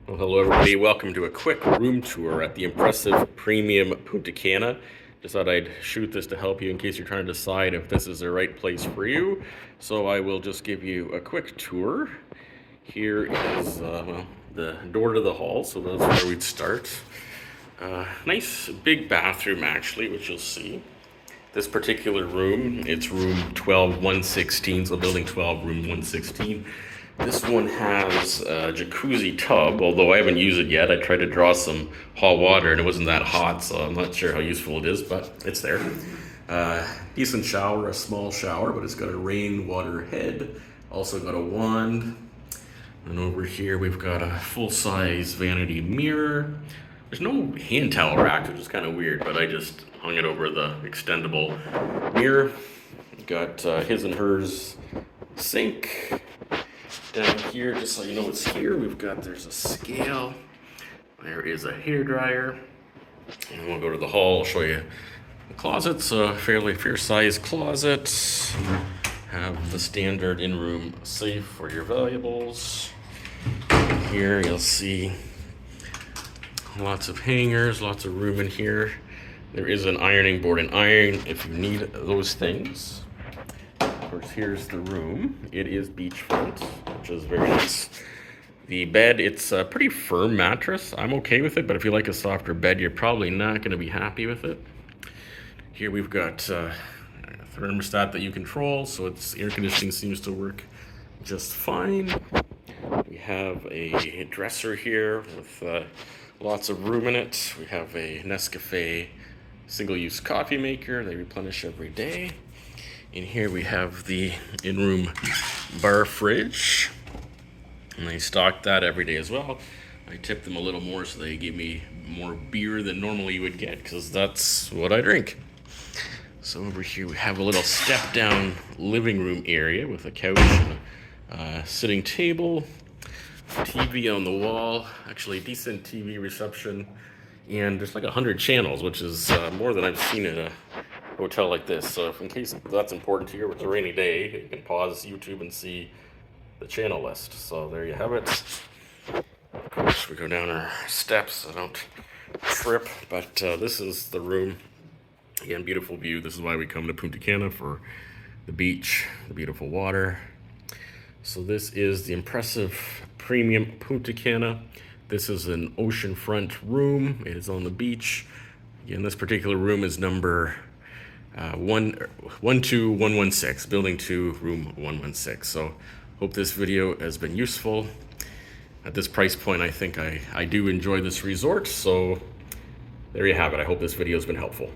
Well, hello everybody. Welcome to a quick room tour at the Impressive Premium Punta Cana. Just thought I'd shoot this to help you in case you're trying to decide if this is the right place for you. So I will just give you a quick tour. Here is the door to the hall, so that's where we'd start. Nice big bathroom actually, which you'll see. This particular room, it's room 12116, so building 12, room 116. This one has a jacuzzi tub, although I haven't used it yet. I tried to draw some hot water and it wasn't that hot, so I'm not sure how useful it is, but it's there. Decent shower, a small shower, but it's got a rainwater head. Also got a wand. And over here we've got a full-size vanity mirror. There's no hand towel rack, which is kind of weird, but I just hung it over the extendable mirror. Got his and hers sink. Down here, just so you know what's here, there's a scale. There is a hairdryer. And we'll go to the hall, I'll show you the closets. A fairly fair-sized closet. Have the standard in-room safe for your valuables. Here you'll see lots of hangers, lots of room in here. There is an ironing board and iron if you need those things. Of course, here's the room. It is beachfront, which is very nice. The bed, it's a pretty firm mattress. I'm okay with it, but if you like a softer bed, you're probably not going to be happy with it. Here we've got a thermostat that you control, so its air conditioning seems to work just fine. We have a dresser here with lots of room in it. We have a Nescafe single-use coffee maker. They replenish every day. In here we have the in-room bar fridge. And they stock that every day as well. I tip them a little more so they give me more beer than normally you would get, because that's what I drink. So over here we have a little step-down living room area with a couch and a sitting table. TV on the wall, actually decent TV reception, and there's like 100 channels, which is more than I've seen at a hotel like this. So if in case that's important to you, it's a rainy day, you can pause YouTube and see the channel list. So there you have it. Of course, we go down our steps so I don't trip, but this is the room. Again, beautiful view. This is why we come to Punta Cana, for the beach, the beautiful water. So this is the Impressive Premium Punta Cana. This is an oceanfront room. It is on the beach. Again, this particular room is number 12116, building 2, room 116. So hope this video has been useful. At this price point, I think I do enjoy this resort. So there you have it. I hope this video has been helpful.